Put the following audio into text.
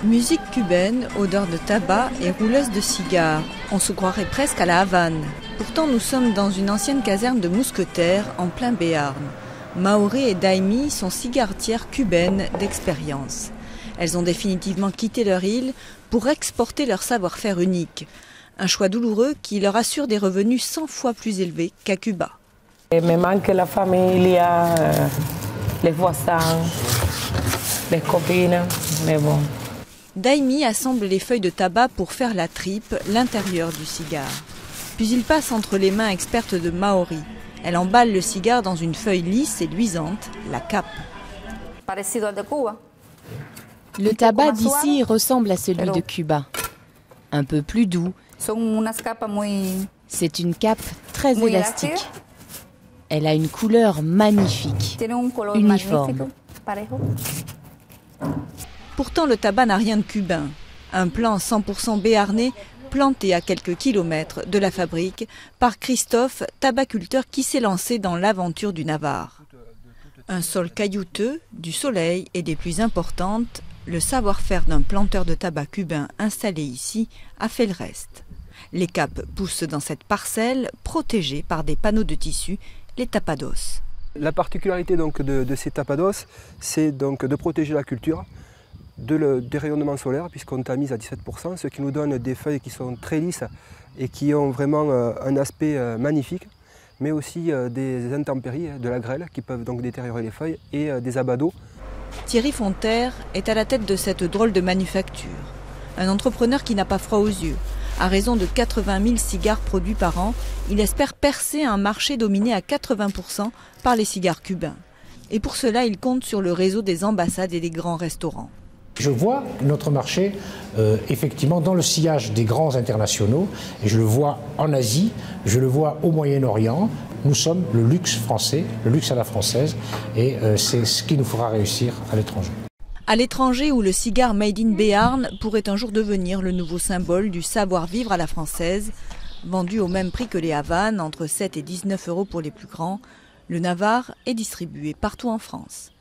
Musique cubaine, odeur de tabac et rouleuse de cigares. On se croirait presque à la Havane. Pourtant, nous sommes dans une ancienne caserne de mousquetaires en plein Béarn. Maori et Daimi sont cigaretières cubaines d'expérience. Elles ont définitivement quitté leur île pour exporter leur savoir-faire unique. Un choix douloureux qui leur assure des revenus 100 fois plus élevés qu'à Cuba. Il me manque la famille, les voisins, les copines, mais bon. Daimi assemble les feuilles de tabac pour faire la tripe, l'intérieur du cigare. Puis il passe entre les mains expertes de Maori. Elle emballe le cigare dans une feuille lisse et luisante, la cape. Le tabac d'ici ressemble à celui de Cuba. Un peu plus doux. C'est une cape très élastique. Elle a une couleur magnifique, uniforme. Pourtant, le tabac n'a rien de cubain. Un plant 100% béarnais, planté à quelques kilomètres de la fabrique par Christophe, tabaculteur qui s'est lancé dans l'aventure du Navarre. Un sol caillouteux, du soleil et des pluies importantes, le savoir-faire d'un planteur de tabac cubain installé ici a fait le reste. Les capes poussent dans cette parcelle protégée par des panneaux de tissu, les tapados. La particularité donc de ces tapados, c'est donc de protéger la culture des rayonnements solaires, puisqu'on tamise à 17%, ce qui nous donne des feuilles qui sont très lisses et qui ont vraiment un aspect magnifique, mais aussi des intempéries, de la grêle, qui peuvent donc détériorer les feuilles, et des abados. Thierry Fonterre est à la tête de cette drôle de manufacture. Un entrepreneur qui n'a pas froid aux yeux. À raison de 80 000 cigares produits par an, il espère percer un marché dominé à 80% par les cigares cubains. Et pour cela, il compte sur le réseau des ambassades et des grands restaurants. Je vois notre marché effectivement dans le sillage des grands internationaux, et je le vois en Asie, je le vois au Moyen-Orient. Nous sommes le luxe français, le luxe à la française, et c'est ce qui nous fera réussir à l'étranger. À l'étranger, où le cigare made in Béarn pourrait un jour devenir le nouveau symbole du savoir-vivre à la française, vendu au même prix que les Havanes, entre 7 et 19 € pour les plus grands, le Navarre est distribué partout en France.